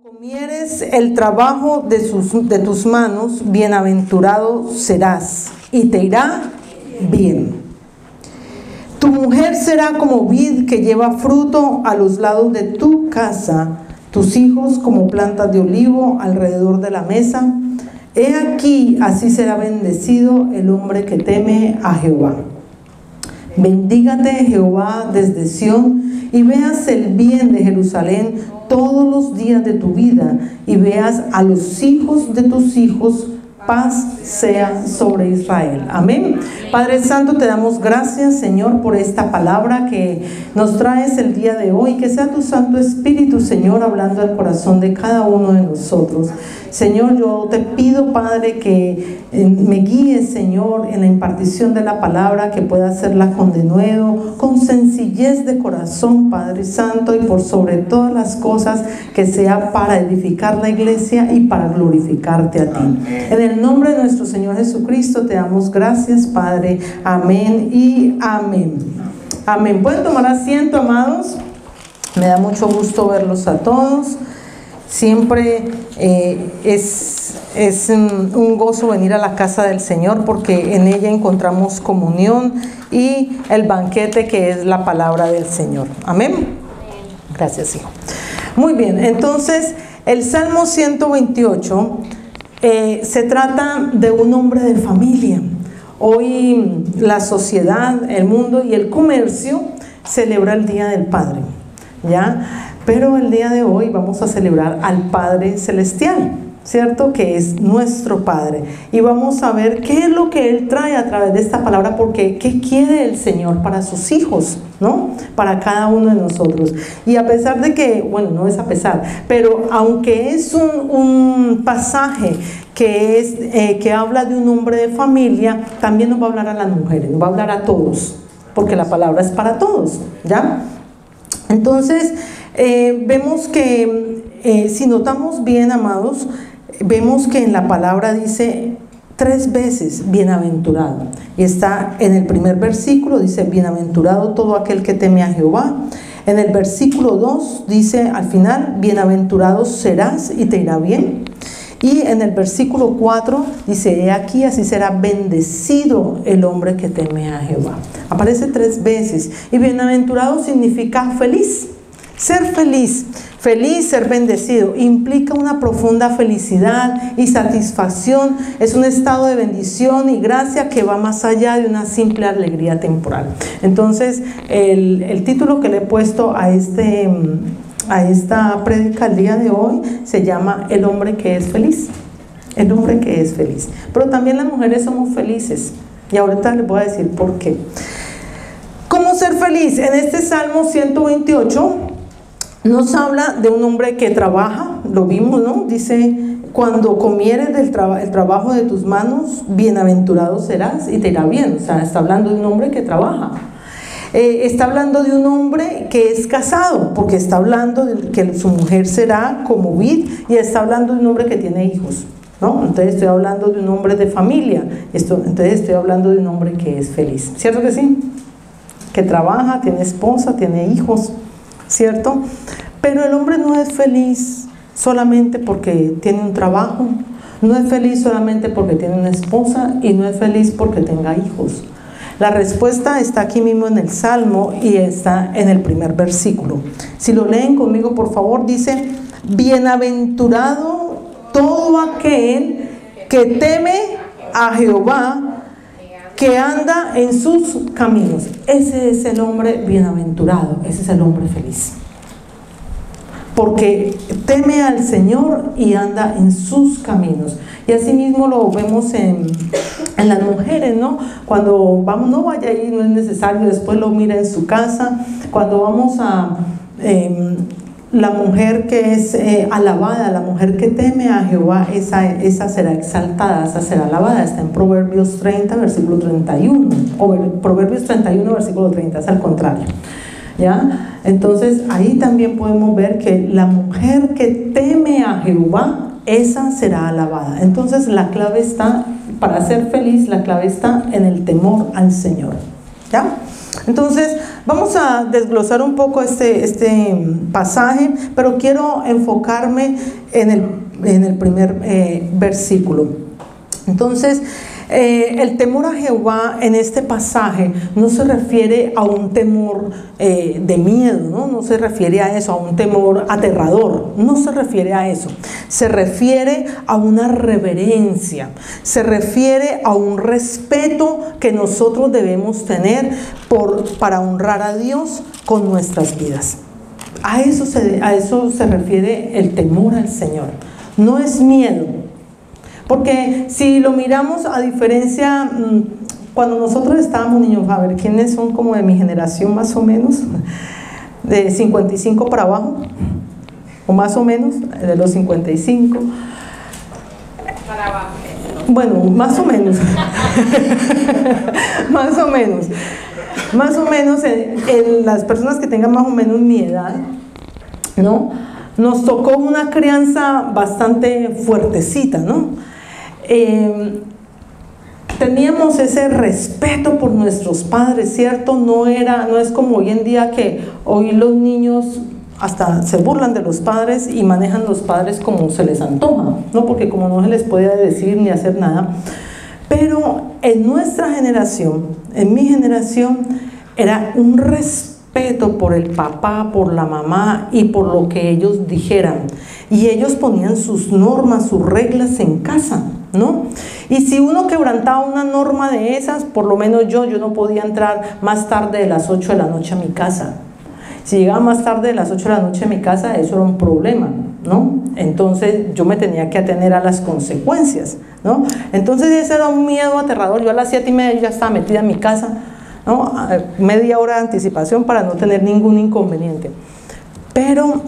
Comieres el trabajo de tus manos, bienaventurado serás y te irá bien. Tu mujer será como vid que lleva fruto a los lados de tu casa, tus hijos como plantas de olivo alrededor de la mesa. He aquí, así será bendecido el hombre que teme a Jehová. Bendígate Jehová desde Sión y veas el bien de Jerusalén todos los días de tu vida y veas a los hijos de tus hijos. Paz sea sobre Israel. Amén. Padre Santo, te damos gracias, Señor, por esta palabra que nos traes el día de hoy. Que sea tu Santo Espíritu, Señor, hablando al corazón de cada uno de nosotros. Señor, yo te pido, Padre, que me guíes, Señor, en la impartición de la palabra, que pueda hacerla con denuedo, con sencillez de corazón, Padre Santo, y por sobre todas las cosas, que sea para edificar la iglesia y para glorificarte a ti. En el nombre de nuestro Señor Jesucristo te damos gracias, Padre. Amén y amén. Amén. ¿Pueden tomar asiento, amados? Me da mucho gusto verlos a todos. Siempre es un gozo venir a la casa del Señor, porque en ella encontramos comunión y el banquete que es la palabra del Señor. Amén. Gracias, hijo. Muy bien, entonces el Salmo 128 se trata de un hombre de familia. Hoy la sociedad, el mundo y el comercio celebra el Día del Padre, ¿ya? Pero el día de hoy vamos a celebrar al Padre Celestial, ¿cierto? Que es nuestro Padre. Y vamos a ver qué es lo que Él trae a través de esta palabra, porque qué quiere el Señor para sus hijos, ¿no? Para cada uno de nosotros. Y a pesar de que, bueno, no es a pesar, pero aunque es un pasaje que habla de un hombre de familia, también nos va a hablar a las mujeres, nos va a hablar a todos, porque la palabra es para todos, ¿ya? Entonces, vemos que, si notamos bien, amados, vemos que en la palabra dice 3 veces bienaventurado. Y está en el primer versículo, dice bienaventurado todo aquel que teme a Jehová. En el versículo 2 dice al final, bienaventurado serás y te irá bien. Y en el versículo 4 dice, he aquí, así será bendecido el hombre que teme a Jehová. Aparece 3 veces. Y bienaventurado significa feliz. Ser feliz, ser bendecido, implica una profunda felicidad y satisfacción. Es un estado de bendición y gracia que va más allá de una simple alegría temporal. Entonces, el título que le he puesto a esta prédica el día de hoy se llama El hombre que es feliz. El hombre que es feliz. Pero también las mujeres somos felices. Y ahorita les voy a decir por qué. ¿Cómo ser feliz? En este Salmo 128 nos habla de un hombre que trabaja, lo vimos, ¿no? Dice, cuando comieres el trabajo de tus manos, bienaventurado serás y te irá bien. O sea, está hablando de un hombre que trabaja. Está hablando de un hombre que es casado, porque está hablando de que su mujer será como vid, y está hablando de un hombre que tiene hijos, ¿no? Entonces estoy hablando de un hombre de familia. Entonces estoy hablando de un hombre que es feliz. ¿Cierto que sí? Que trabaja, tiene esposa, tiene hijos, ¿cierto? Pero el hombre no es feliz solamente porque tiene un trabajo, no es feliz solamente porque tiene una esposa, y no es feliz porque tenga hijos. La respuesta está aquí mismo en el Salmo y está en el primer versículo. Si lo leen conmigo, por favor, dice, bienaventurado todo aquel que teme a Jehová, que anda en sus caminos. Ese es el hombre bienaventurado, ese es el hombre feliz. Porque teme al Señor y anda en sus caminos. Y así mismo lo vemos en las mujeres, ¿no? Cuando vamos, no vaya ahí, no es necesario, después lo mira en su casa. Cuando vamos a la mujer que es alabada, la mujer que teme a Jehová, esa será exaltada, esa será alabada. Está en Proverbios 30, versículo 31, o Proverbios 31, versículo 30, es al contrario, ¿ya? Entonces ahí también podemos ver que la mujer que teme a Jehová, esa será alabada. Entonces la clave está, para ser feliz, la clave está en el temor al Señor, ¿ya? Entonces, vamos a desglosar un poco este pasaje, pero quiero enfocarme en el primer versículo. Entonces, el temor a Jehová en este pasaje no se refiere a un temor de miedo, ¿no? No se refiere a eso, a un temor aterrador, no se refiere a eso. Se refiere a una reverencia, se refiere a un respeto que nosotros debemos tener para honrar a Dios con nuestras vidas. A eso se refiere el temor al Señor, no es miedo. Porque si lo miramos a diferencia, cuando nosotros estábamos niños, a ver, ¿quiénes son como de mi generación más o menos? De 55 para abajo, o más o menos, de los 55. Para abajo. Bueno, más o menos. Más o menos. Más o menos, en las personas que tengan más o menos mi edad, ¿no? Nos tocó una crianza bastante fuertecita, ¿no? Teníamos ese respeto por nuestros padres, ¿cierto? No es como hoy en día, que hoy los niños hasta se burlan de los padres y manejan los padres como se les antoja, ¿no? Porque como no se les puede decir ni hacer nada. Pero en nuestra generación, en mi generación, era un respeto por el papá, por la mamá y por lo que ellos dijeran. Y ellos ponían sus normas, sus reglas en casa, ¿no? Y si uno quebrantaba una norma de esas, por lo menos yo no podía entrar más tarde de las 8 de la noche a mi casa. Si llegaba más tarde de las 8 de la noche a mi casa, eso era un problema, ¿no? Entonces yo me tenía que atener a las consecuencias, ¿no? Entonces ese era un miedo aterrador. Yo a las 7:30 ya estaba metida en mi casa, ¿no? Media hora de anticipación para no tener ningún inconveniente. Pero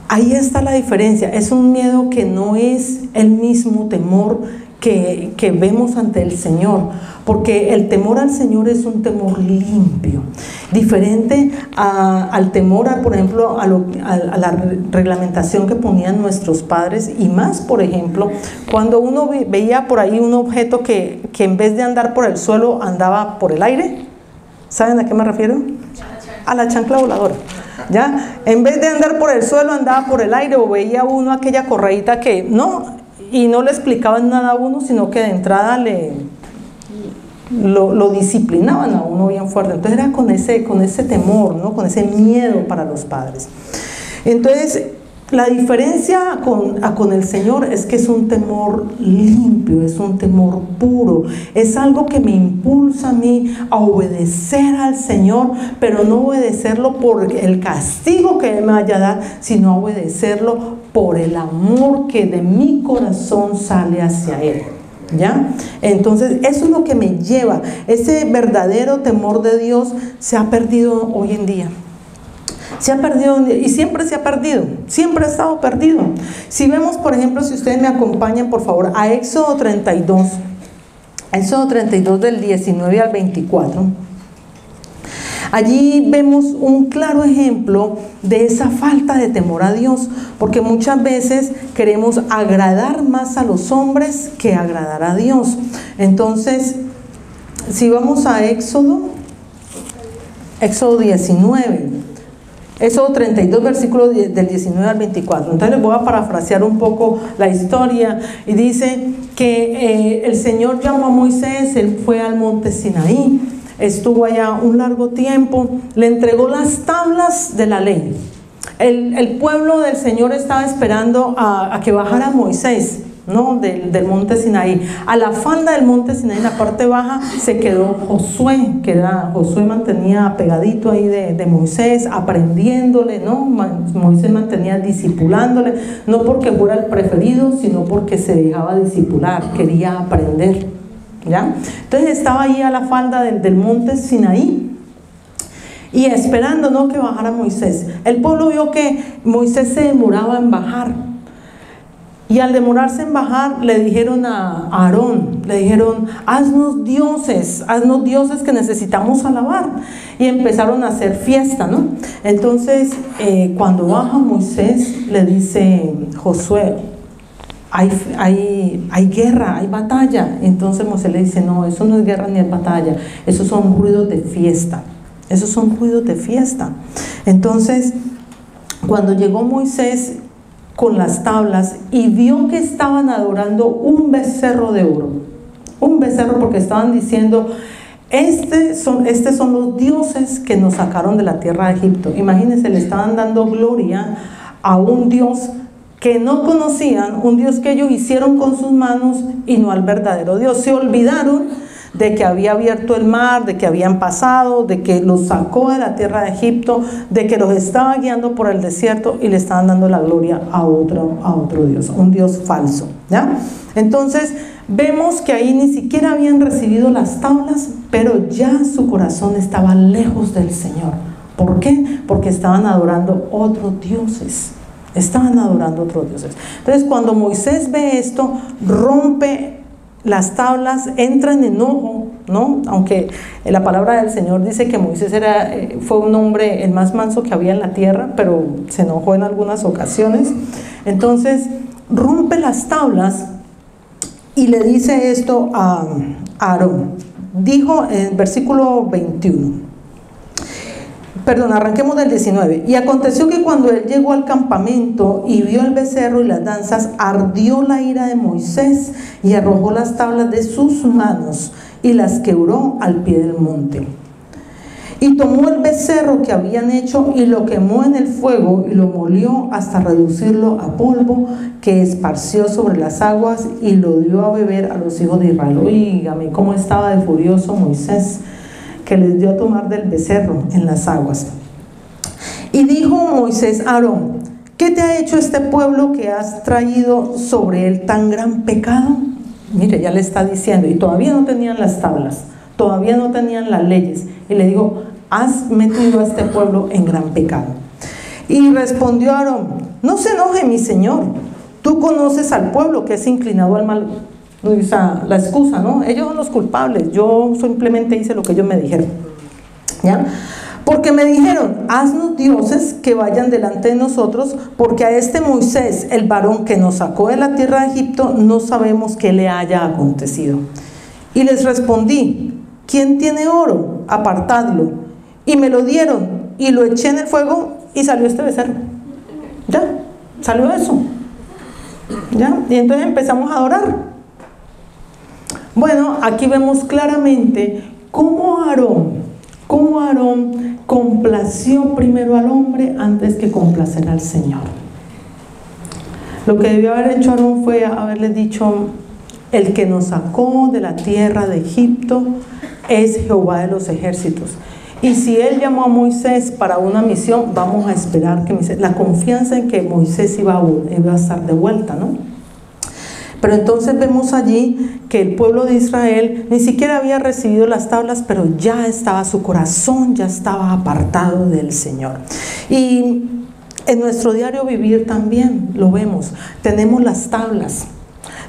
ahí está la diferencia. Es un miedo que no es el mismo temor que vemos ante el Señor, porque el temor al Señor es un temor limpio, diferente al temor, por ejemplo, a la reglamentación que ponían nuestros padres, y más, por ejemplo, cuando uno veía por ahí un objeto que en vez de andar por el suelo andaba por el aire. ¿Saben a qué me refiero? A la chancla voladora. ¿Ya? En vez de andar por el suelo, andaba por el aire, o veía uno aquella correíta que no, y no le explicaban nada a uno, sino que de entrada lo disciplinaban a uno bien fuerte. Entonces era con ese temor, ¿no? Con ese miedo para los padres. Entonces, la diferencia con el Señor es que es un temor limpio, es un temor puro, es algo que me impulsa a mí a obedecer al Señor, pero no obedecerlo por el castigo que Él me vaya a dar, sino obedecerlo por el amor que de mi corazón sale hacia Él. ¿Ya? Entonces eso es lo que me lleva. Ese verdadero temor de Dios se ha perdido hoy en día. Se ha perdido, y siempre se ha perdido, siempre ha estado perdido. Si vemos, por ejemplo, si ustedes me acompañan, por favor, a Éxodo 32, Éxodo 32 del 19 al 24. Allí vemos un claro ejemplo de esa falta de temor a Dios, porque muchas veces queremos agradar más a los hombres que agradar a Dios. Entonces, si vamos a Éxodo 19, Éxodo 32, versículo del 19 al 24. Entonces les voy a parafrasear un poco la historia, y dice que el Señor llamó a Moisés, él fue al monte Sinaí, estuvo allá un largo tiempo, le entregó las tablas de la ley. El pueblo del Señor estaba esperando a que bajara Moisés, ¿no? Del monte Sinaí. A la falda del monte Sinaí, en la parte baja, se quedó Josué, Josué mantenía pegadito ahí de Moisés, aprendiéndole, ¿no? Moisés mantenía discipulándole, no porque fuera el preferido, sino porque se dejaba discipular, quería aprender, ¿ya? Entonces estaba ahí a la falda del monte Sinaí y esperando, ¿no?, que bajara Moisés. El pueblo vio que Moisés se demoraba en bajar. Y al demorarse en bajar, le dijeron a Aarón, le dijeron: haznos dioses que necesitamos alabar. Y empezaron a hacer fiesta, ¿no? Entonces, cuando baja Moisés, le dice Josué: hay guerra, hay batalla. Entonces Moisés le dice, no, eso no es guerra ni es batalla, esos son ruidos de fiesta, esos son ruidos de fiesta. Entonces, cuando llegó Moisés con las tablas y vio que estaban adorando un becerro de oro, un becerro, porque estaban diciendo, estos son los dioses que nos sacaron de la tierra de Egipto. Imagínense, le estaban dando gloria a un Dios que no conocían, un Dios que ellos hicieron con sus manos y no al verdadero Dios. Se olvidaron de que había abierto el mar, de que habían pasado, de que los sacó de la tierra de Egipto, de que los estaba guiando por el desierto, y le estaban dando la gloria a otro Dios, un Dios falso, ¿ya? Entonces vemos que ahí ni siquiera habían recibido las tablas, pero ya su corazón estaba lejos del Señor. ¿Por qué? Porque estaban adorando otros dioses. Estaban adorando otros dioses. Entonces, cuando Moisés ve esto, rompe las tablas, entra en enojo, ¿no? Aunque la palabra del Señor dice que Moisés fue un hombre el más manso que había en la tierra, pero se enojó en algunas ocasiones. Entonces, rompe las tablas y le dice esto a Aarón. Dijo en versículo 21. Perdón, arranquemos del 19. Y aconteció que cuando él llegó al campamento y vio el becerro y las danzas, ardió la ira de Moisés y arrojó las tablas de sus manos y las quebró al pie del monte. Y tomó el becerro que habían hecho y lo quemó en el fuego y lo molió hasta reducirlo a polvo, que esparció sobre las aguas y lo dio a beber a los hijos de Israel. Oígame, cómo estaba de furioso Moisés, que les dio a tomar del becerro en las aguas. Y dijo Moisés a Aarón, ¿qué te ha hecho este pueblo que has traído sobre él tan gran pecado? Mire, ya le está diciendo, y todavía no tenían las tablas, todavía no tenían las leyes, y le dijo, has metido a este pueblo en gran pecado. Y respondió Aarón, no se enoje mi señor, tú conoces al pueblo que es inclinado al mal. O sea, la excusa, ¿no? Ellos son los culpables, yo simplemente hice lo que ellos me dijeron, ¿ya? Porque me dijeron, haznos dioses que vayan delante de nosotros, porque a este Moisés, el varón que nos sacó de la tierra de Egipto, no sabemos qué le haya acontecido. Y les respondí, ¿quién tiene oro? Apartadlo. Y me lo dieron, y lo eché en el fuego, y salió este becerro. ¿Ya? Salió eso. ¿Ya? Y entonces empezamos a adorar. Bueno, aquí vemos claramente cómo Aarón complació primero al hombre antes que complacer al Señor. Lo que debió haber hecho Aarón fue haberle dicho, el que nos sacó de la tierra de Egipto es Jehová de los ejércitos. Y si él llamó a Moisés para una misión, vamos a esperar que la confianza en que Moisés iba a estar de vuelta, ¿no? Pero entonces vemos allí que el pueblo de Israel ni siquiera había recibido las tablas, pero ya estaba su corazón, ya estaba apartado del Señor. Y en nuestro diario vivir también lo vemos. Tenemos las tablas,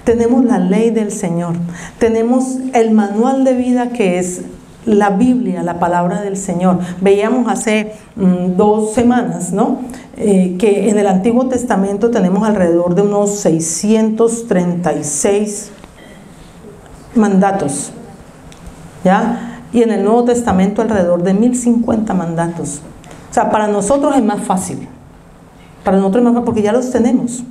tenemos la ley del Señor, tenemos el manual de vida que es la Biblia, la palabra del Señor. Veíamos hace 2 semanas, ¿no? Que en el Antiguo Testamento tenemos alrededor de unos 636 mandatos, ¿ya? Y en el Nuevo Testamento alrededor de 1050 mandatos. O sea, para nosotros es más fácil. Para nosotros es más fácil porque ya los tenemos.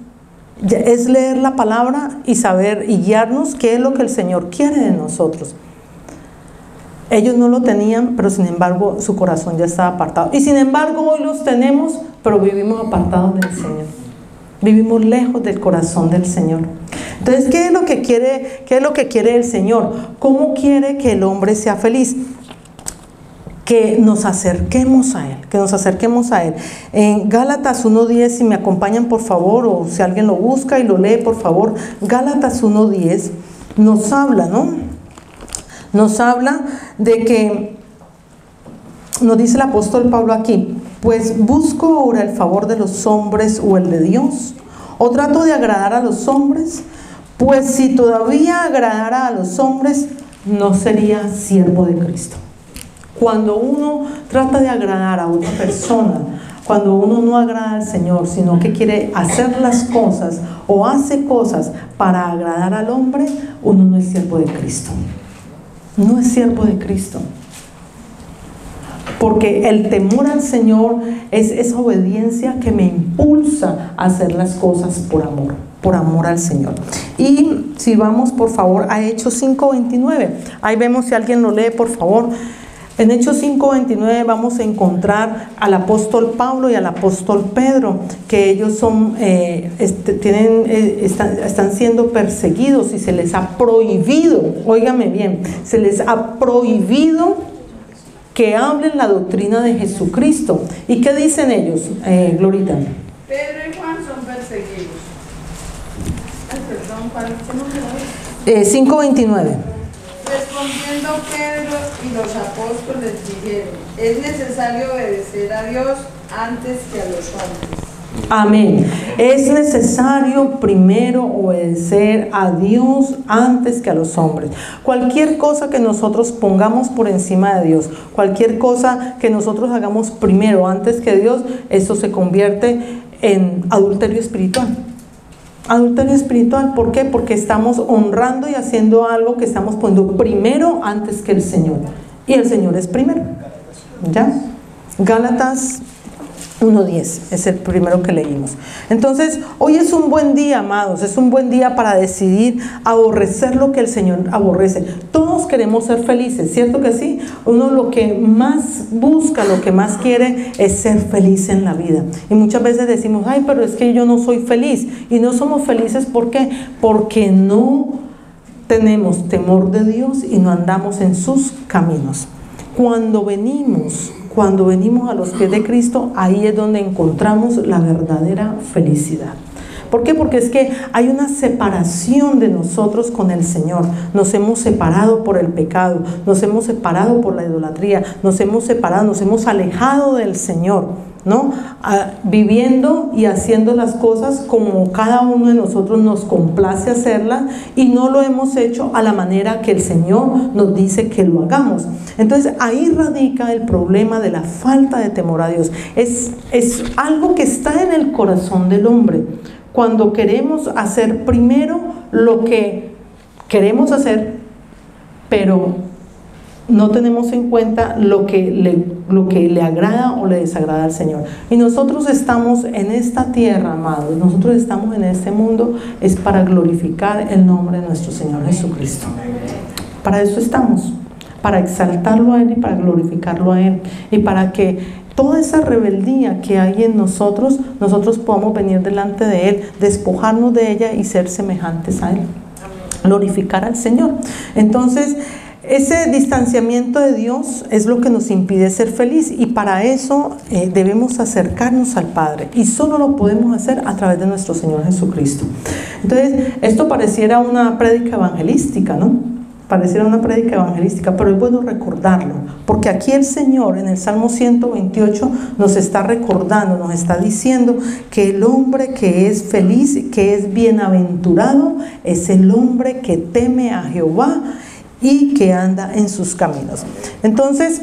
Ya es leer la palabra y saber y guiarnos qué es lo que el Señor quiere de nosotros. Ellos no lo tenían, pero sin embargo su corazón ya estaba apartado. Y sin embargo hoy los tenemos, pero vivimos apartados del Señor. Vivimos lejos del corazón del Señor. Entonces, ¿qué es lo que quiere el Señor? ¿Cómo quiere que el hombre sea feliz? Que nos acerquemos a Él, que nos acerquemos a Él. En Gálatas 1:10, si me acompañan por favor, o si alguien lo busca y lo lee por favor, Gálatas 1:10 nos habla, ¿no? Nos habla de que, nos dice el apóstol Pablo aquí, pues busco ahora el favor de los hombres o el de Dios, o trato de agradar a los hombres, pues si todavía agradara a los hombres, no sería siervo de Cristo. Cuando uno trata de agradar a otra persona, cuando uno no agrada al Señor, sino que quiere hacer las cosas o hace cosas para agradar al hombre, uno no es siervo de Cristo. No es siervo de Cristo. Porque el temor al Señor es esa obediencia que me impulsa a hacer las cosas por amor al Señor. Y si vamos por favor a Hechos 5:29, ahí vemos, si alguien lo lee por favor. En Hechos 5:29 vamos a encontrar al apóstol Pablo y al apóstol Pedro, que ellos son, están siendo perseguidos y se les ha prohibido, óigame bien, se les ha prohibido que hablen la doctrina de Jesucristo. ¿Y qué dicen ellos, Glorita? Pedro y Juan son perseguidos. Ay, perdón, ¿cuál es? 5:29. Respondiendo Pedro y los apóstoles dijeron: es necesario obedecer a Dios antes que a los hombres. Amén. Es necesario primero obedecer a Dios antes que a los hombres. Cualquier cosa que nosotros pongamos por encima de Dios, cualquier cosa que nosotros hagamos primero antes que Dios, eso se convierte en adulterio espiritual. Adulterio espiritual, ¿por qué? Porque estamos honrando y haciendo algo que estamos poniendo primero antes que el Señor. Y el Señor es primero. ¿Ya? Gálatas 1:10 es el primero que leímos. Entonces, hoy es un buen día, amados, es un buen día para decidir aborrecer lo que el Señor aborrece. Todos queremos ser felices, ¿cierto que sí? Uno lo que más busca, lo que más quiere es ser feliz en la vida. Y muchas veces decimos, ay, pero es que yo no soy feliz. Y no somos felices, ¿por qué? Porque no tenemos temor de Dios y no andamos en sus caminos. Cuando venimos a los pies de Cristo, ahí es donde encontramos la verdadera felicidad. ¿Por qué? Porque es que hay una separación de nosotros con el Señor. Nos hemos separado por el pecado, nos hemos separado por la idolatría, nos hemos separado, nos hemos alejado del Señor, ¿no? Viviendo y haciendo las cosas como cada uno de nosotros nos complace hacerlas, y no lo hemos hecho a la manera que el Señor nos dice que lo hagamos. Entonces ahí radica el problema de la falta de temor a Dios. Es algo que está en el corazón del hombre. Cuando queremos hacer primero lo que queremos hacer, pero no tenemos en cuenta lo que le agrada o le desagrada al Señor. Y nosotros estamos en esta tierra, amados, nosotros estamos en este mundo, es para glorificar el nombre de nuestro Señor Jesucristo. Para eso estamos, para exaltarlo a Él y para glorificarlo a Él, y para que toda esa rebeldía que hay en nosotros podamos venir delante de Él, despojarnos de ella y ser semejantes a Él, glorificar al Señor. Entonces, ese distanciamiento de Dios es lo que nos impide ser feliz, y para eso debemos acercarnos al Padre, y solo lo podemos hacer a través de nuestro Señor Jesucristo. Entonces, esto pareciera una prédica evangelística, ¿no? Pareciera una prédica evangelística, pero es bueno recordarlo, porque aquí el Señor en el Salmo 128 nos está recordando, nos está diciendo que el hombre que es feliz, que es bienaventurado, es el hombre que teme a Jehová y que anda en sus caminos. Entonces,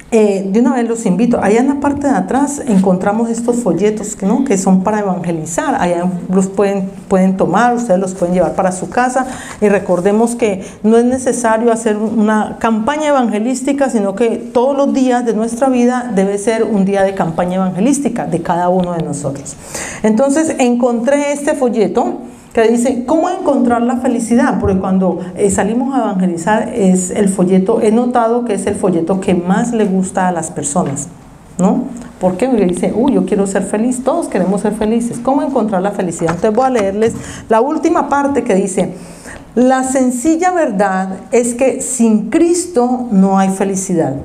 de una vez los invito, allá en la parte de atrás encontramos estos folletos, ¿no?, que son para evangelizar. Allá los pueden tomar, ustedes los pueden llevar para su casa, y recordemos que no es necesario hacer una campaña evangelística, sino que todos los días de nuestra vida debe ser un día de campaña evangelística de cada uno de nosotros. Entonces encontré este folleto que dice cómo encontrar la felicidad, porque cuando salimos a evangelizar es el folleto, he notado que es el folleto que más le gusta a las personas, ¿no? ¿Por qué? Porque dice, yo quiero ser feliz, todos queremos ser felices. ¿Cómo encontrar la felicidad? Entonces voy a leerles la última parte que dice: la sencilla verdad es que sin Cristo no hay felicidad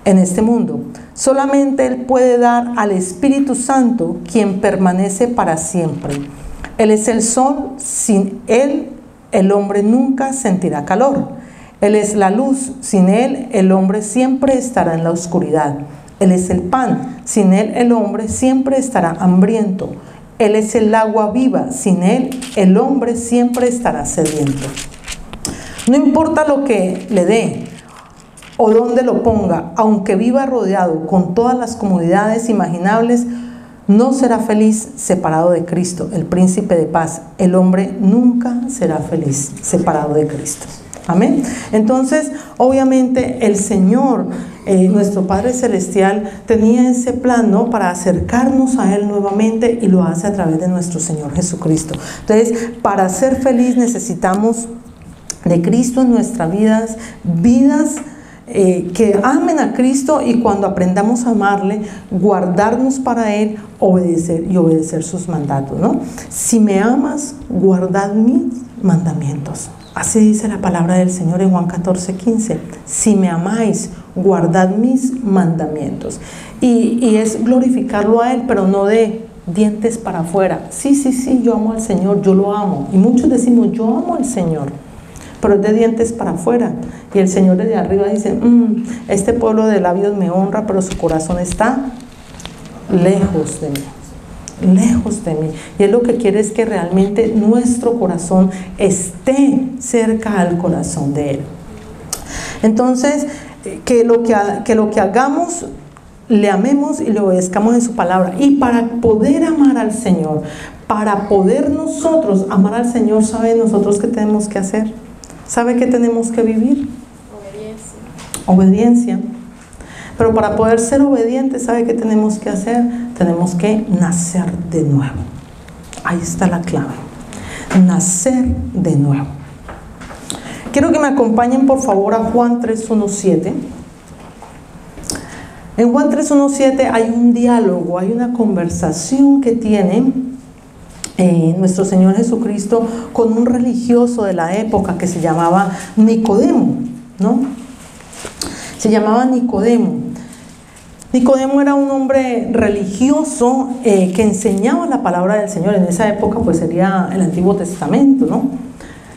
en este mundo. Solamente Él puede dar al Espíritu Santo, quien permanece para siempre. Él es el sol, sin Él el hombre nunca sentirá calor. Él es la luz, sin Él el hombre siempre estará en la oscuridad. Él es el pan, sin Él el hombre siempre estará hambriento. Él es el agua viva, sin Él el hombre siempre estará sediento. No importa lo que le dé o donde lo ponga, aunque viva rodeado con todas las comodidades imaginables, no será feliz separado de Cristo, el príncipe de paz. El hombre nunca será feliz separado de Cristo. Amén. Entonces, obviamente, el Señor, nuestro Padre Celestial, tenía ese plan, ¿no?, para acercarnos a Él nuevamente, y lo hace a través de nuestro Señor Jesucristo. Entonces, para ser feliz necesitamos de Cristo en nuestras vidas, que amen a Cristo, y cuando aprendamos a amarle, guardarnos para Él, obedecer sus mandatos, ¿no? Si me amas, guardad mis mandamientos. Así dice la palabra del Señor en Juan 14:15. Si me amáis, guardad mis mandamientos. Y es glorificarlo a Él, pero no de dientes para afuera. Sí, yo amo al Señor, yo lo amo. Y muchos decimos, yo amo al Señor, pero es de dientes para afuera. Y el Señor desde arriba dice, este pueblo de labios me honra, pero su corazón está lejos de mí. Lejos de mí. Y Él lo que quiere es que realmente nuestro corazón esté cerca al corazón de Él. Entonces, que lo que hagamos, le amemos y le obedezcamos en su palabra. Y para poder amar al Señor, para poder nosotros amar al Señor, ¿sabe nosotros qué tenemos que hacer? ¿Sabe qué tenemos que vivir? Obediencia. Pero para poder ser obedientes, ¿sabe qué tenemos que hacer? Tenemos que nacer de nuevo. Ahí está la clave. Nacer de nuevo. Quiero que me acompañen por favor a Juan 3:1-7. En Juan 3:1-7 hay un diálogo, hay una conversación que tiene nuestro Señor Jesucristo con un religioso de la época que se llamaba Nicodemo, ¿no? Se llamaba Nicodemo. Nicodemo era un hombre religioso que enseñaba la palabra del Señor. En esa época pues sería el Antiguo Testamento, ¿no?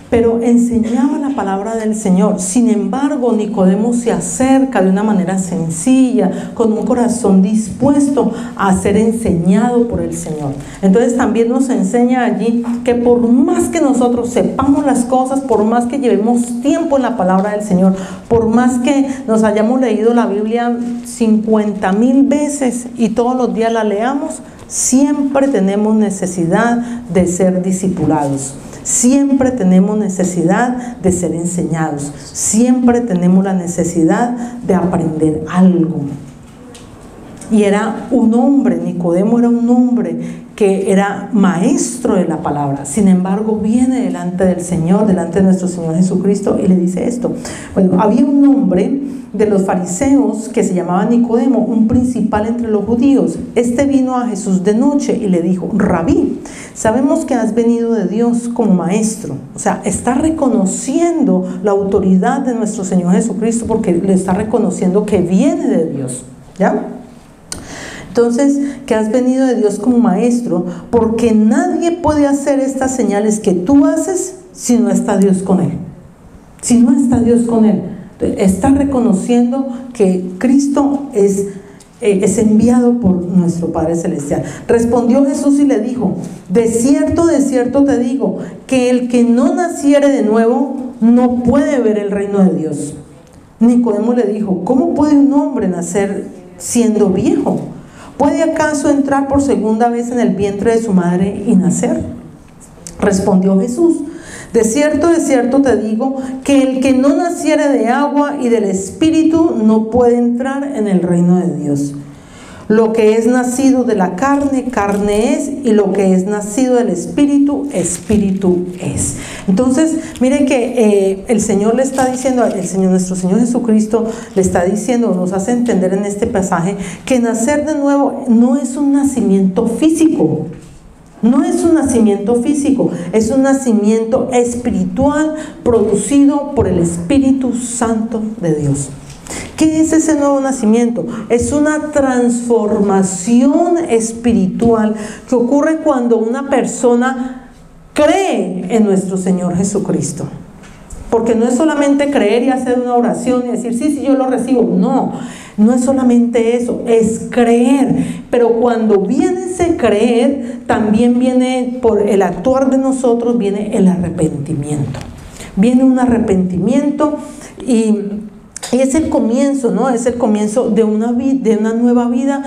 Pero enseñaba la palabra del Señor. Sin embargo, Nicodemo se acerca de una manera sencilla, con un corazón dispuesto a ser enseñado por el Señor. Entonces también nos enseña allí que por más que nosotros sepamos las cosas, por más que llevemos tiempo en la palabra del Señor, por más que nos hayamos leído la Biblia 50,000 veces y todos los días la leamos, siempre tenemos necesidad de ser discipulados. Siempre tenemos necesidad de ser enseñados. Siempre tenemos la necesidad de aprender algo. Y era un hombre, Nicodemo era un hombre que era maestro de la palabra. Sin embargo, viene delante del Señor, delante de nuestro Señor Jesucristo, y le dice esto. Bueno, había un hombre de los fariseos que se llamaba Nicodemo, un principal entre los judíos. Este vino a Jesús de noche y le dijo: Rabí, sabemos que has venido de Dios como maestro. O sea, está reconociendo la autoridad de nuestro Señor Jesucristo, porque le está reconociendo que viene de Dios, ¿ya? Entonces, que has venido de Dios como maestro, porque nadie puede hacer estas señales que tú haces si no está Dios con él. Si no está Dios con él. Está reconociendo que Cristo es enviado por nuestro Padre Celestial. Respondió Jesús y le dijo: de cierto te digo, que el que no naciere de nuevo no puede ver el reino de Dios. Nicodemo le dijo: ¿cómo puede un hombre nacer siendo viejo? ¿Puede acaso entrar por segunda vez en el vientre de su madre y nacer? Respondió Jesús: de cierto te digo, que el que no naciere de agua y del Espíritu no puede entrar en el reino de Dios. Lo que es nacido de la carne, carne es, y lo que es nacido del Espíritu, Espíritu es. Entonces, mire que el Señor le está diciendo, nuestro Señor Jesucristo le está diciendo, nos hace entender en este pasaje, que nacer de nuevo no es un nacimiento físico. No es un nacimiento físico, es un nacimiento espiritual producido por el Espíritu Santo de Dios. ¿Qué es ese nuevo nacimiento? Es una transformación espiritual que ocurre cuando una persona cree en nuestro Señor Jesucristo. Porque no es solamente creer y hacer una oración y decir, sí, yo lo recibo. No es solamente eso, es creer. Pero cuando viene ese creer, también viene, por el actuar de nosotros, viene el arrepentimiento. Viene un arrepentimiento y Y es el comienzo, ¿no? Es el comienzo de una nueva vida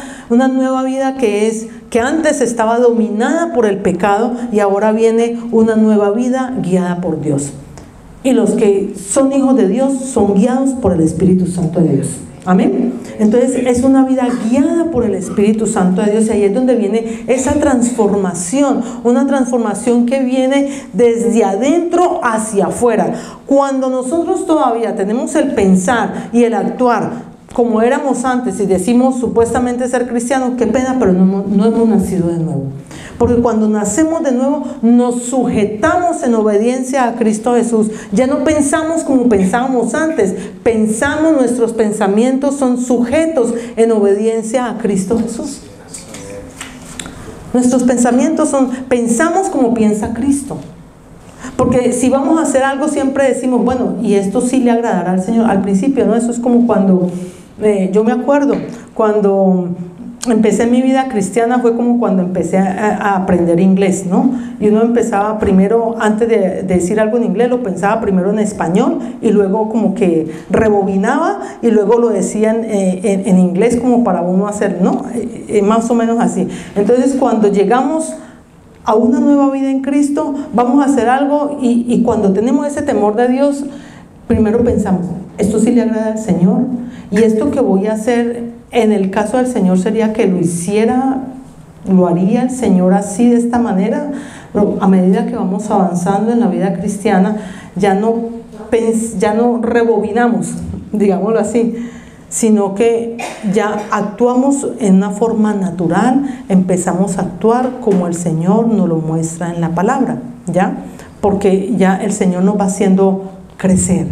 que antes estaba dominada por el pecado y ahora viene una nueva vida guiada por Dios. Y los que son hijos de Dios son guiados por el Espíritu Santo de Dios. Amén. Entonces es una vida guiada por el Espíritu Santo de Dios, y ahí es donde viene esa transformación, una transformación que viene desde adentro hacia afuera. Cuando nosotros todavía tenemos el pensar y el actuar como éramos antes y decimos supuestamente ser cristianos, qué pena, pero no hemos nacido de nuevo. Porque cuando nacemos de nuevo nos sujetamos en obediencia a Cristo Jesús. Ya no pensamos como pensábamos antes. Nuestros pensamientos son sujetos en obediencia a Cristo Jesús. Nuestros pensamientos pensamos como piensa Cristo. Porque si vamos a hacer algo siempre decimos, bueno, y esto sí le agradará al Señor. Al principio, ¿no? Eso es como cuando, yo me acuerdo, cuando empecé mi vida cristiana, fue como cuando empecé a aprender inglés, ¿no? Y uno empezaba primero, antes de decir algo en inglés, lo pensaba primero en español y luego como que rebobinaba y luego lo decía en inglés como para uno hacer, ¿no? Más o menos así. Entonces cuando llegamos a una nueva vida en Cristo, vamos a hacer algo y cuando tenemos ese temor de Dios, primero pensamos, esto sí le agrada al Señor, y esto que voy a hacer en el caso del Señor sería que lo haría el Señor así, de esta manera. Pero a medida que vamos avanzando en la vida cristiana, ya no rebobinamos, digámoslo así, sino que ya actuamos en una forma natural, empezamos a actuar como el Señor nos lo muestra en la palabra, ¿ya? Porque ya el Señor nos va haciendo crecer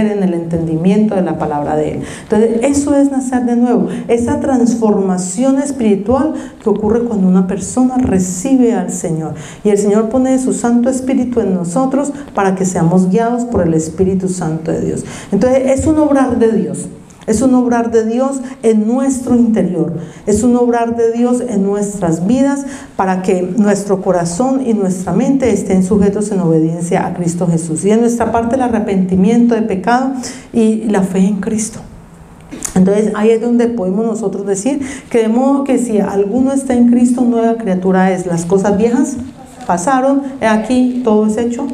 en el entendimiento de la palabra de Él. Entonces eso es nacer de nuevo, esa transformación espiritual que ocurre cuando una persona recibe al Señor, y el Señor pone su Santo Espíritu en nosotros para que seamos guiados por el Espíritu Santo de Dios. Entonces es un obrar de Dios. Es un obrar de Dios en nuestro interior, es un obrar de Dios en nuestras vidas para que nuestro corazón y nuestra mente estén sujetos en obediencia a Cristo Jesús. Y en nuestra parte el arrepentimiento de pecado y la fe en Cristo. Entonces ahí es donde podemos nosotros decir que de modo que si alguno está en Cristo, nueva criatura es. Las cosas viejas pasaron, aquí todo es hecho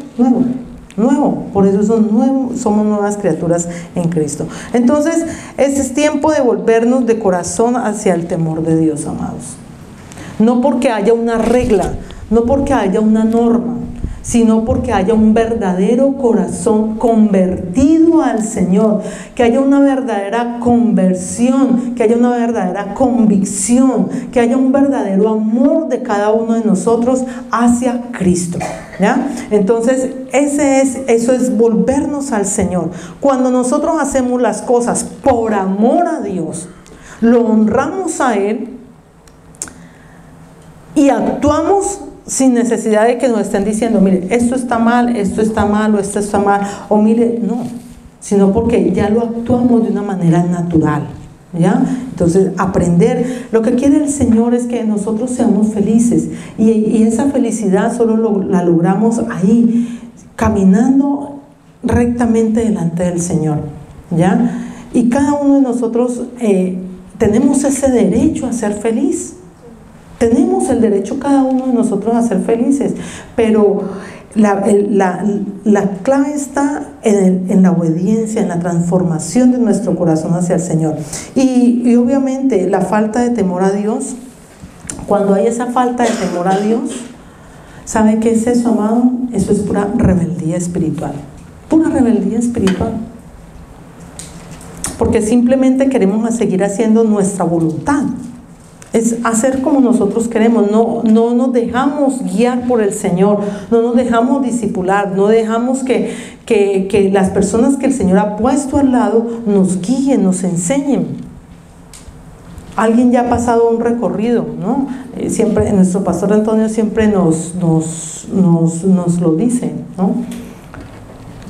nuevo, por eso somos nuevas criaturas en Cristo. Entonces, este es tiempo de volvernos de corazón hacia el temor de Dios, amados. No porque haya una regla, no porque haya una norma, sino porque haya un verdadero corazón convertido al Señor, que haya una verdadera conversión, que haya una verdadera convicción, que haya un verdadero amor de cada uno de nosotros hacia Cristo, ¿ya? Entonces eso es volvernos al Señor. Cuando nosotros hacemos las cosas por amor a Dios, lo honramos a Él y actuamos sin necesidad de que nos estén diciendo, mire, esto está mal, esto está mal, o esto está mal, o mire, no, sino porque ya lo actuamos de una manera natural, ¿ya? Entonces, aprender, lo que quiere el Señor es que nosotros seamos felices, y esa felicidad solo la logramos ahí, caminando rectamente delante del Señor, ¿ya? Y cada uno de nosotros tenemos ese derecho a ser feliz. Tenemos el derecho cada uno de nosotros a ser felices, pero la clave está en la obediencia, en la transformación de nuestro corazón hacia el Señor. Y obviamente la falta de temor a Dios, cuando hay esa falta de temor a Dios, ¿sabe qué es eso, amado? Eso es pura rebeldía espiritual, porque simplemente queremos seguir haciendo nuestra voluntad. Es hacer como nosotros queremos, no nos dejamos guiar por el Señor, no nos dejamos discipular, no dejamos que las personas que el Señor ha puesto al lado nos guíen, nos enseñen. Alguien ya ha pasado un recorrido, ¿no? Siempre, nuestro pastor Antonio siempre nos lo dice, ¿no?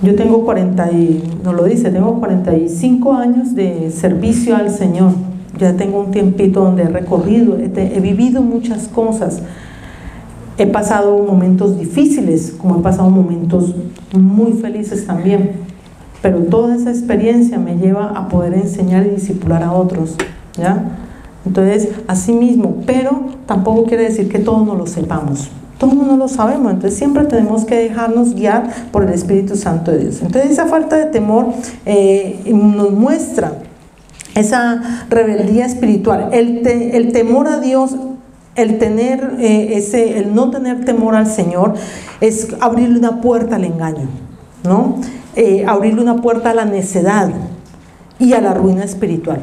Yo tengo 45 años de servicio al Señor. Ya tengo un tiempito donde he recorrido, he vivido muchas cosas. He pasado momentos difíciles, como he pasado momentos muy felices también. pero toda esa experiencia me lleva a poder enseñar y discipular a otros, ¿ya? Entonces, así mismo, pero tampoco quiere decir que todos no lo sepamos. Todos no lo sabemos, entonces siempre tenemos que dejarnos guiar por el Espíritu Santo de Dios. Entonces esa falta de temor nos muestra esa rebeldía espiritual, el temor a Dios, el no tener temor al Señor es abrirle una puerta al engaño, ¿no? Abrirle una puerta a la necedad y a la ruina espiritual.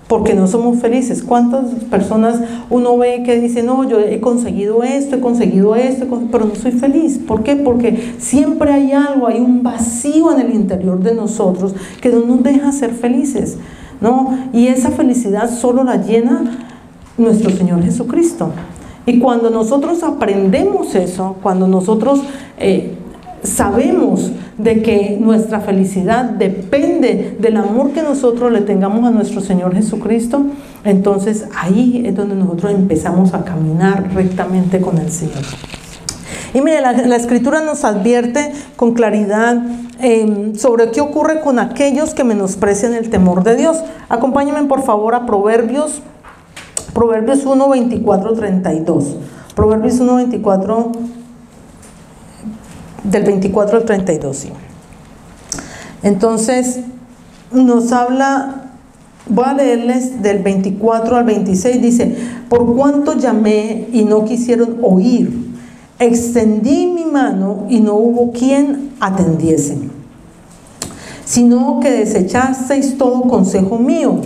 Porque no somos felices. ¿Cuántas personas uno ve que dicen, no, yo he conseguido esto, pero no soy feliz? ¿Por qué? Porque siempre hay algo, hay un vacío en el interior de nosotros que no nos deja ser felices, ¿no? Y esa felicidad solo la llena nuestro Señor Jesucristo. Y cuando nosotros aprendemos eso, cuando nosotros sabemos de que nuestra felicidad depende del amor que nosotros le tengamos a nuestro Señor Jesucristo, entonces ahí es donde nosotros empezamos a caminar rectamente con el Señor. Y mire, la Escritura nos advierte con claridad sobre qué ocurre con aquellos que menosprecian el temor de Dios. Acompáñenme por favor a Proverbios 1, 24, 32. Proverbios 1, 24, del 24 al 32, sí. Entonces, nos habla, voy a leerles del 24 al 26, dice: por cuanto llamé y no quisieron oír, extendí mi mano y no hubo quien atendiese, sino que desechasteis todo consejo mío,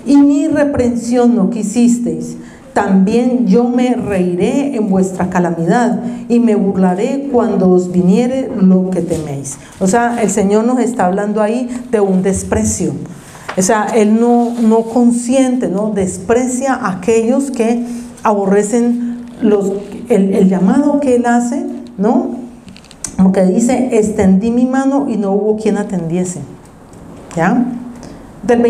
y mi reprensión no quisisteis. También yo me reiré en vuestra calamidad y me burlaré cuando os viniere lo que teméis. O sea, el Señor nos está hablando ahí de un desprecio. O sea, Él no consiente, no desprecia a aquellos que aborrecen el llamado que Él hace, ¿no? Porque dice, extendí mi mano y no hubo quien atendiese. ¿Ya? Del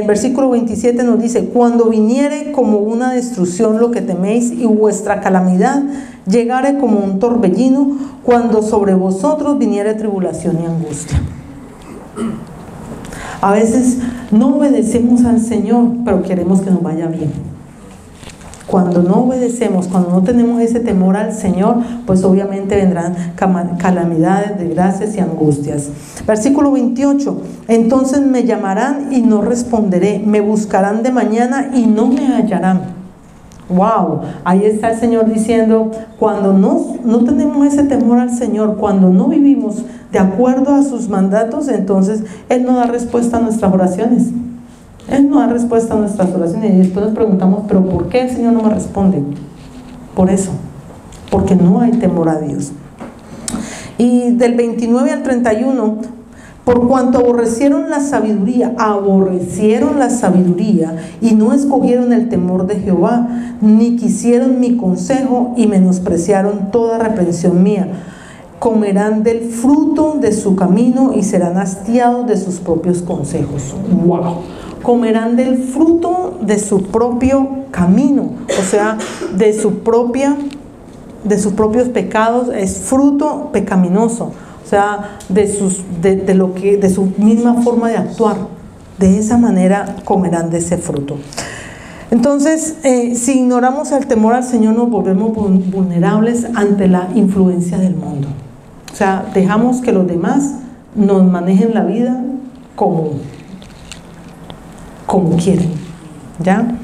versículo 27 nos dice: cuando viniere como una destrucción lo que teméis y vuestra calamidad llegare como un torbellino, cuando sobre vosotros viniere tribulación y angustia. A veces no obedecemos al Señor, pero queremos que nos vaya bien. Cuando no obedecemos, cuando no tenemos ese temor al Señor, pues obviamente vendrán calamidades, desgracias y angustias. Versículo 28, entonces me llamarán y no responderé, me buscarán de mañana y no me hallarán. Wow, ahí está el Señor diciendo, cuando no tenemos ese temor al Señor, cuando no vivimos de acuerdo a sus mandatos, entonces Él no da respuesta a nuestras oraciones. Él no da respuesta a nuestras oraciones y después nos preguntamos, ¿pero por qué el Señor no me responde? Por eso, porque no hay temor a Dios. Y del 29 al 31, por cuanto aborrecieron la sabiduría y no escogieron el temor de Jehová, ni quisieron mi consejo y menospreciaron toda reprensión mía, comerán del fruto de su camino y serán hastiados de sus propios consejos. ¡Wow! Comerán del fruto de su propio camino, o sea, de sus propios pecados, es fruto pecaminoso, o sea, de su misma forma de actuar. De esa manera comerán de ese fruto. Entonces, si ignoramos el temor al Señor, nos volvemos vulnerables ante la influencia del mundo. O sea, dejamos que los demás nos manejen la vida como quieren, ¿ya?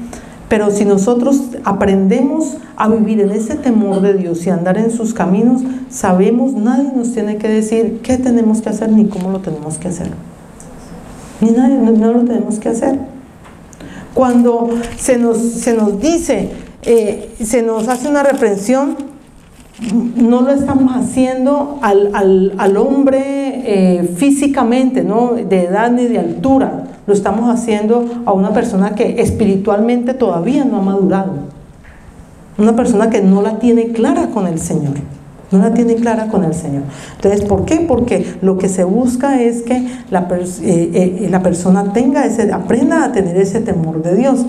Pero si nosotros aprendemos a vivir en ese temor de Dios y andar en sus caminos, sabemos, nadie nos tiene que decir qué tenemos que hacer ni cómo lo tenemos que hacer. Ni nadie, no lo tenemos que hacer. Cuando se nos dice, se nos hace una reprensión, no lo estamos haciendo al hombre físicamente, ¿no? De edad ni de altura. Lo estamos haciendo a una persona que espiritualmente todavía no ha madurado. Una persona que no la tiene clara con el Señor. No la tiene clara con el Señor. Entonces, ¿por qué? Porque lo que se busca es que la persona aprenda a tener ese temor de Dios.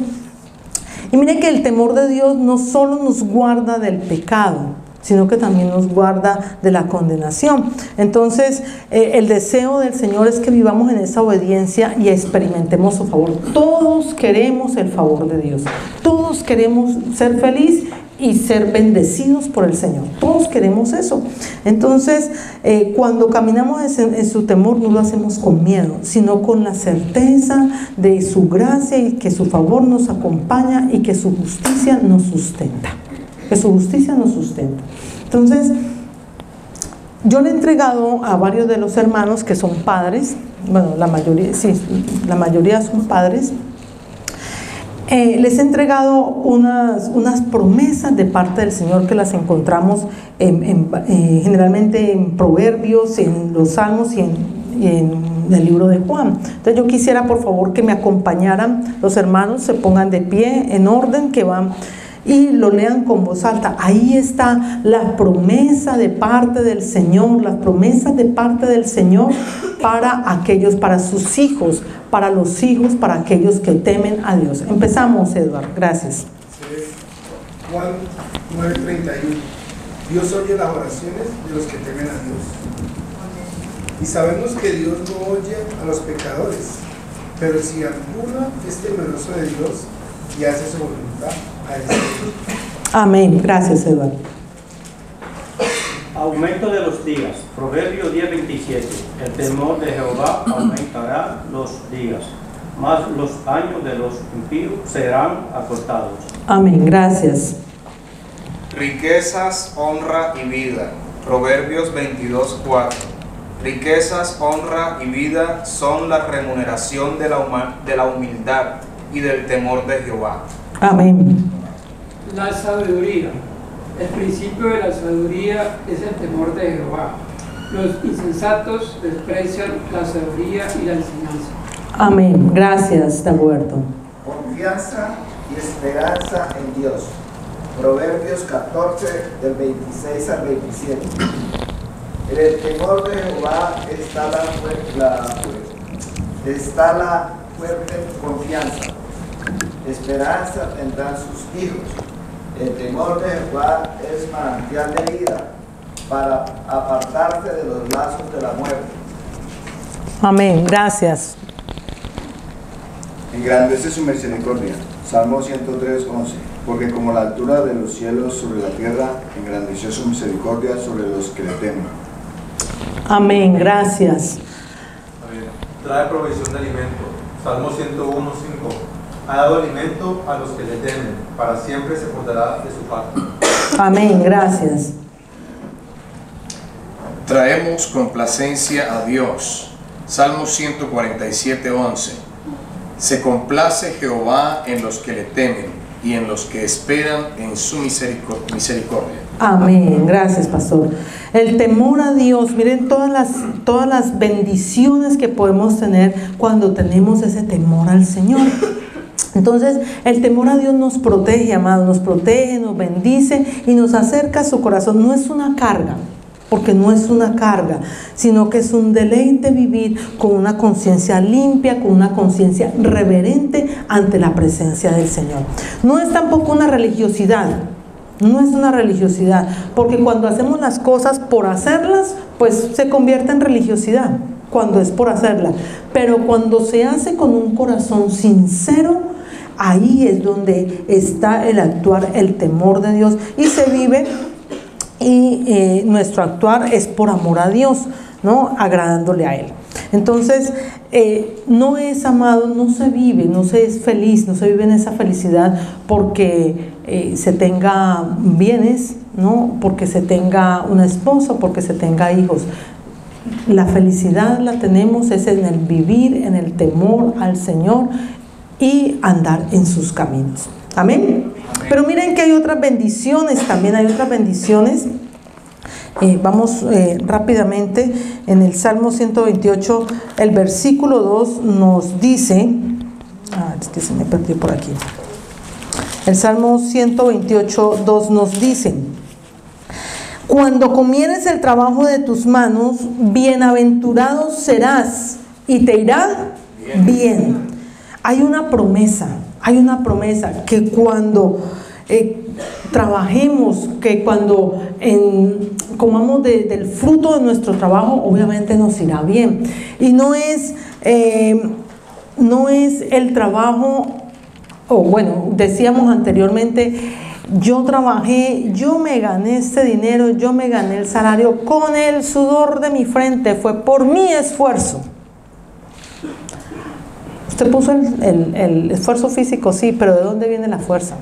Y mire que el temor de Dios no solo nos guarda del pecado, sino que también nos guarda de la condenación. Entonces, el deseo del Señor es que vivamos en esa obediencia y experimentemos su favor. Todos queremos el favor de Dios. Todos queremos ser felices y ser bendecidos por el Señor. Todos queremos eso. Entonces, cuando caminamos en su temor, no lo hacemos con miedo, sino con la certeza de su gracia y que su favor nos acompaña y que su justicia nos sustenta. Que su justicia nos sustenta. Entonces, yo le he entregado a varios de los hermanos que son padres, bueno, la mayoría son padres. Les he entregado unas promesas de parte del Señor que las encontramos generalmente en Proverbios, en los Salmos y en el libro de Juan. Entonces yo quisiera por favor que me acompañaran los hermanos, se pongan de pie en orden, que van y lo lean con voz alta. Ahí está la promesa de parte del Señor, las promesas de parte del Señor para aquellos, para sus hijos, para los hijos, para aquellos que temen a Dios. Empezamos, Eduardo, gracias. Juan 9:31. Dios oye las oraciones de los que temen a Dios. Y sabemos que Dios no oye a los pecadores, pero si alguno es temeroso de Dios y hace su voluntad, a ese. Amén. Gracias, Eduardo. Aumento de los días. Proverbio 10:27. El temor de Jehová aumentará los días, mas los años de los impíos serán acortados. Amén. Gracias. Riquezas, honra y vida. Proverbios 22:4. Riquezas, honra y vida son la remuneración de la humildad y del temor de Jehová. Amén. La sabiduría. El principio de la sabiduría es el temor de Jehová. Los insensatos desprecian la sabiduría y la enseñanza. Amén. Gracias, Dagoberto. Confianza y esperanza en Dios. Proverbios 14, del 26 al 27. En el temor de Jehová está la fuerte confianza. Esperanza tendrán sus hijos. El temor de Jehová es manantial de vida para apartarse de los lazos de la muerte. Amén. Gracias. Engrandece su misericordia. Salmo 103:11. Porque como la altura de los cielos sobre la tierra, engrandeció su misericordia sobre los que le temen. Amén. Gracias. Trae provisión de alimento. Salmo 101:5. Ha dado alimento a los que le temen, para siempre se acordará de su pacto. Amén. Gracias. Traemos complacencia a Dios. Salmo 147:11. Se complace Jehová en los que le temen y en los que esperan en su misericordia. Amén. Gracias, pastor. El temor a Dios, miren todas las bendiciones que podemos tener cuando tenemos ese temor al Señor. Entonces, el temor a Dios nos protege, amados, nos protege, nos bendice y nos acerca a su corazón. No es una carga, porque no es una carga, sino que es un deleite vivir con una conciencia limpia, con una conciencia reverente ante la presencia del Señor. No es tampoco una religiosidad, no es una religiosidad, porque cuando hacemos las cosas por hacerlas, pues se convierte en religiosidad, cuando es por hacerla. Pero cuando se hace con un corazón sincero, ahí es donde está el actuar, el temor de Dios, y se vive, y nuestro actuar es por amor a Dios, ¿no? Agradándole a Él. Entonces, no es, amado, no se vive, no se es feliz, no se vive en esa felicidad porque se tenga bienes, ¿no? Porque se tenga una esposa, porque se tenga hijos. La felicidad la tenemos es en el vivir, en el temor al Señor y andar en sus caminos. Amén. Pero miren que hay otras bendiciones, también hay otras bendiciones. Vamos rápidamente en el Salmo 128, el versículo 2 nos dice, es que se me perdió por aquí. El Salmo 128, 2 nos dice: cuando comieres el trabajo de tus manos, bienaventurado serás y te irá bien. Hay una promesa que cuando trabajemos, que cuando comamos del fruto de nuestro trabajo, obviamente nos irá bien. Y no es el trabajo, bueno, decíamos anteriormente, yo trabajé, yo me gané este dinero, yo me gané el salario con el sudor de mi frente, fue por mi esfuerzo. Usted puso el esfuerzo físico, sí, pero ¿de dónde viene la fuerza?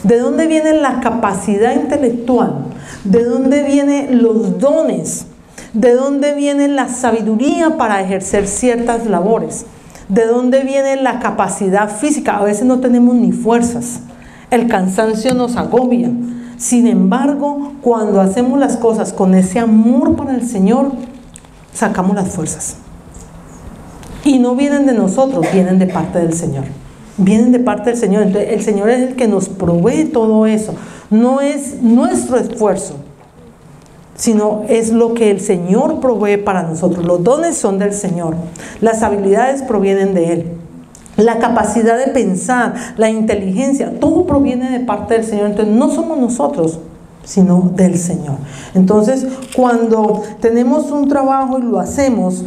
¿De dónde viene la capacidad intelectual? ¿De dónde vienen los dones? ¿De dónde viene la sabiduría para ejercer ciertas labores? ¿De dónde viene la capacidad física? A veces no tenemos ni fuerzas. El cansancio nos agobia. Sin embargo, cuando hacemos las cosas con ese amor para el Señor, sacamos las fuerzas. Y no vienen de nosotros, vienen de parte del Señor. Vienen de parte del Señor. Entonces, el Señor es el que nos provee todo eso. No es nuestro esfuerzo, sino es lo que el Señor provee para nosotros. Los dones son del Señor. Las habilidades provienen de Él. La capacidad de pensar, la inteligencia, todo proviene de parte del Señor. Entonces, no somos nosotros, sino del Señor. Entonces, cuando tenemos un trabajo y lo hacemos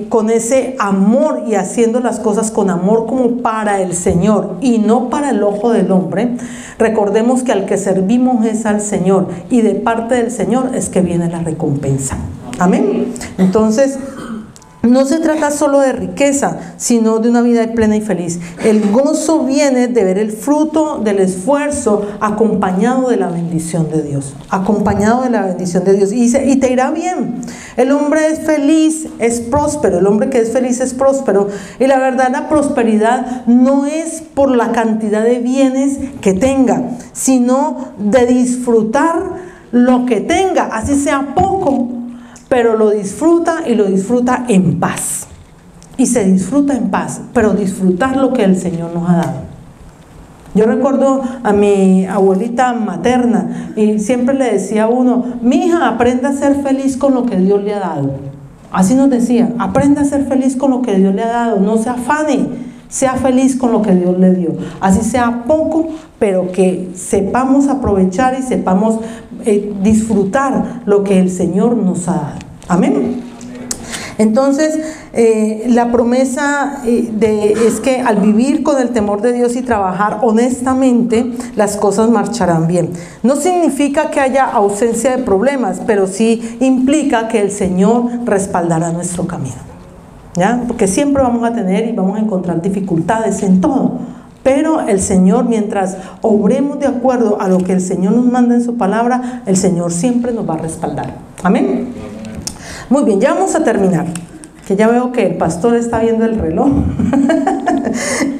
con ese amor y haciendo las cosas con amor como para el Señor y no para el ojo del hombre, recordemos que al que servimos es al Señor y de parte del Señor es que viene la recompensa. Amén. Entonces, no se trata solo de riqueza, sino de una vida plena y feliz. El gozo viene de ver el fruto del esfuerzo acompañado de la bendición de Dios. Acompañado de la bendición de Dios. Y te irá bien. El hombre es feliz, es próspero. El hombre que es feliz es próspero. Y la verdad, la prosperidad no es por la cantidad de bienes que tenga, sino de disfrutar lo que tenga, así sea poco. Pero lo disfruta y lo disfruta en paz. Y se disfruta en paz, pero disfrutar lo que el Señor nos ha dado. Yo recuerdo a mi abuelita materna y siempre le decía a uno: mi hija, aprenda a ser feliz con lo que Dios le ha dado. Así nos decía: aprenda a ser feliz con lo que Dios le ha dado, no se afane, sea feliz con lo que Dios le dio. Así sea poco, pero que sepamos aprovechar y sepamos disfrutar lo que el Señor nos ha dado. Amén. Entonces, la promesa es que al vivir con el temor de Dios y trabajar honestamente, las cosas marcharán bien. No significa que haya ausencia de problemas, pero sí implica que el Señor respaldará nuestro camino. ¿Ya? Porque siempre vamos a tener y vamos a encontrar dificultades en todo. Pero el Señor, mientras obremos de acuerdo a lo que el Señor nos manda en su palabra, el Señor siempre nos va a respaldar. Amén. Muy bien, ya vamos a terminar. Que ya veo que el pastor está viendo el reloj.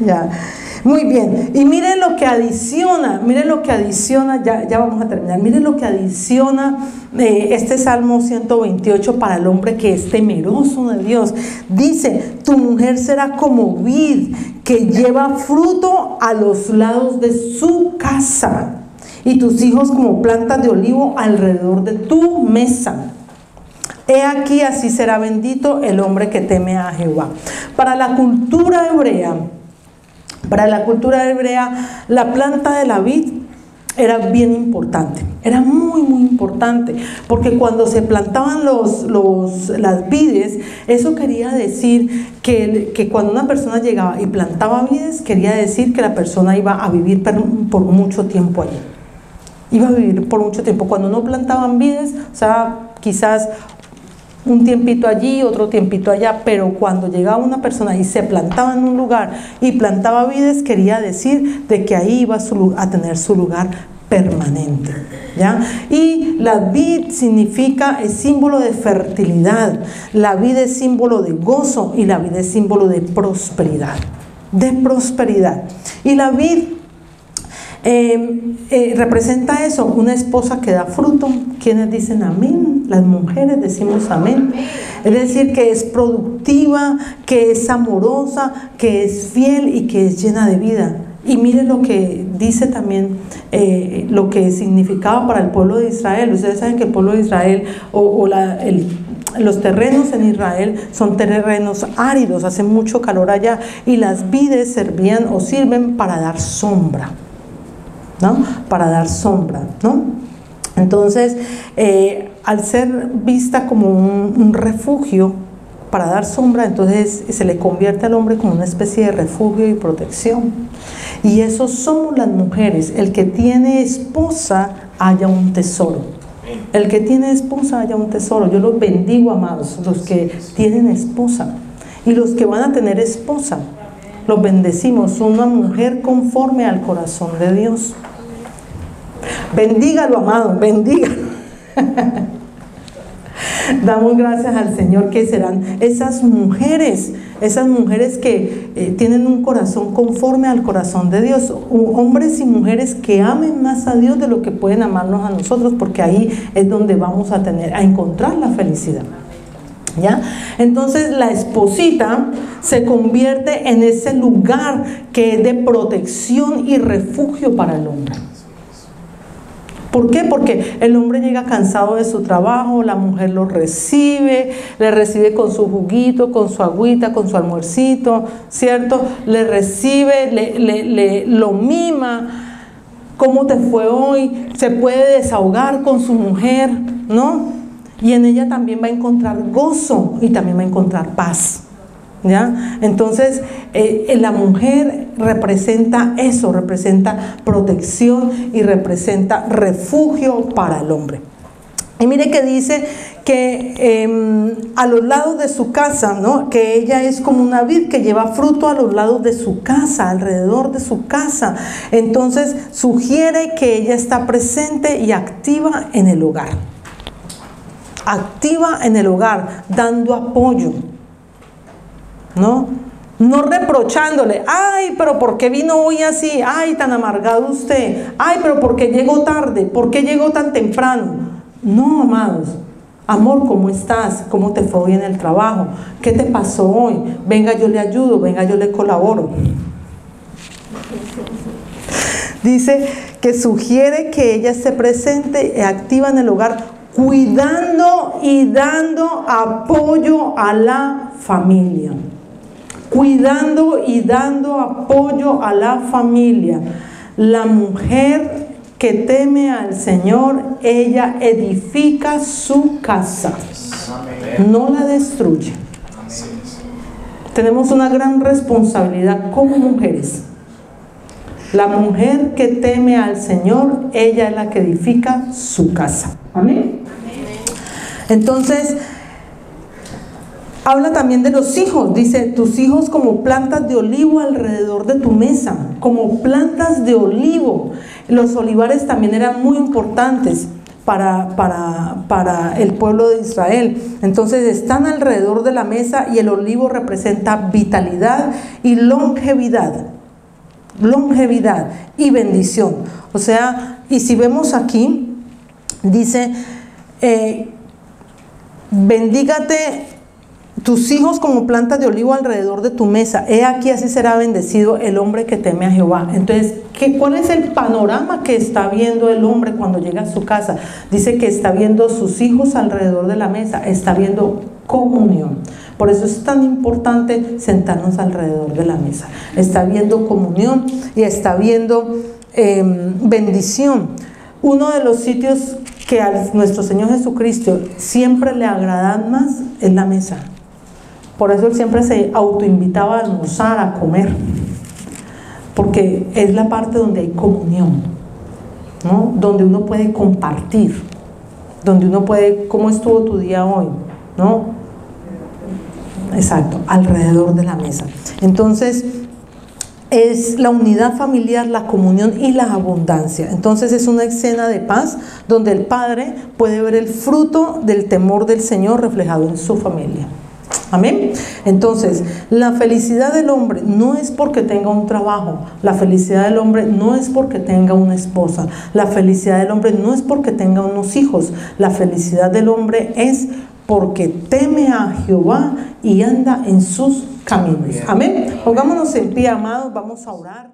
Ya. Muy bien. Y miren lo que adiciona, ya vamos a terminar. Miren lo que adiciona este Salmo 128 para el hombre que es temeroso de Dios. Dice: tu mujer será como vid que lleva fruto a los lados de su casa, y tus hijos como plantas de olivo alrededor de tu mesa. He aquí, así será bendito el hombre que teme a Jehová. Para la cultura hebrea, la planta de la vid era bien importante, era muy importante, porque cuando se plantaban las vides, eso quería decir que cuando una persona llegaba y plantaba vides, quería decir que la persona iba a vivir por mucho tiempo allí. Iba a vivir por mucho tiempo. Cuando no plantaban vides, o sea, quizás un tiempito allí, otro tiempito allá, pero cuando llegaba una persona y se plantaba en un lugar y plantaba vides, quería decir de que ahí iba a tener su lugar permanente, ¿ya? Y la vid es símbolo de fertilidad, la vid es símbolo de gozo y la vid es símbolo de prosperidad, y la vid representa eso, una esposa que da fruto. ¿Quiénes dicen amén? Las mujeres decimos amén. Es decir, que es productiva, que es amorosa, que es fiel y que es llena de vida. Y miren lo que dice también, lo que significaba para el pueblo de Israel. Ustedes saben que el pueblo de Israel los terrenos en Israel son terrenos áridos, hace mucho calor allá, y las vides servían o sirven para dar sombra. ¿no? Para dar sombra, ¿no? Entonces, al ser vista como un refugio para dar sombra, entonces se le convierte al hombre como una especie de refugio y protección. Y eso somos las mujeres. El que tiene esposa halla un tesoro. El que tiene esposa halla un tesoro. Yo los bendigo, amados, los que tienen esposa y los que van a tener esposa. Los bendecimos. Una mujer conforme al corazón de Dios. Bendígalo, amado, bendígalo. Damos gracias al Señor que serán esas mujeres que tienen un corazón conforme al corazón de Dios, hombres y mujeres que amen más a Dios de lo que pueden amarnos a nosotros, porque ahí es donde vamos a encontrar la felicidad. ¿Ya? Entonces la esposita se convierte en ese lugar que es de protección y refugio para el hombre. ¿Por qué? Porque el hombre llega cansado de su trabajo, la mujer lo recibe, le recibe con su juguito, con su agüita, con su almuercito, ¿cierto? Le recibe, lo mima. ¿Cómo te fue hoy? Se puede desahogar con su mujer, ¿no? Y en ella también va a encontrar gozo y también va a encontrar paz. ¿Ya? Entonces la mujer representa eso, representa protección y representa refugio para el hombre. Y mire que dice que a los lados de su casa, ¿no? Que ella es como una vid que lleva fruto a los lados de su casa, alrededor de su casa. Entonces sugiere que ella está presente y activa en el hogar. Activa en el hogar, dando apoyo. No reprochándole, ay, pero ¿por qué vino hoy así? Ay, tan amargado usted. Ay, pero ¿por qué llegó tarde? ¿Por qué llegó tan temprano? No, amados. Amor, ¿cómo estás? ¿Cómo te fue hoy en el trabajo? ¿Qué te pasó hoy? Venga, yo le ayudo, venga, yo le colaboro. Dice que sugiere que ella esté presente y activa en el hogar, cuidando y dando apoyo a la familia. Cuidando y dando apoyo a la familia. La mujer que teme al Señor, ella edifica su casa, no la destruye. Tenemos una gran responsabilidad como mujeres. La mujer que teme al Señor, ella es la que edifica su casa. Amén. Entonces, habla también de los hijos, dice, tus hijos como plantas de olivo alrededor de tu mesa, como plantas de olivo. Los olivares también eran muy importantes para el pueblo de Israel. Entonces están alrededor de la mesa y el olivo representa vitalidad y longevidad y bendición. O sea, y si vemos aquí, dice, bendígate tus hijos como plantas de olivo alrededor de tu mesa. He aquí, así será bendecido el hombre que teme a Jehová. Entonces, ¿cuál es el panorama que está viendo el hombre cuando llega a su casa? Dice que está viendo sus hijos alrededor de la mesa, está viendo comunión. Por eso es tan importante sentarnos alrededor de la mesa. Está viendo comunión y está viendo bendición. Uno de los sitios que a nuestro Señor Jesucristo siempre le agradan más es la mesa. Por eso Él siempre se autoinvitaba a almorzar, a comer, porque es la parte donde hay comunión, ¿no? Donde uno puede compartir, donde uno puede, ¿cómo estuvo tu día hoy? ¿No? Exacto, alrededor de la mesa. Entonces, es la unidad familiar, la comunión y la abundancia. Entonces es una escena de paz donde el padre puede ver el fruto del temor del Señor reflejado en su familia. Amén. Entonces, la felicidad del hombre no es porque tenga un trabajo, la felicidad del hombre no es porque tenga una esposa, la felicidad del hombre no es porque tenga unos hijos, la felicidad del hombre es porque teme a Jehová y anda en sus caminos. Amén. Pongámonos en pie, amados, vamos a orar.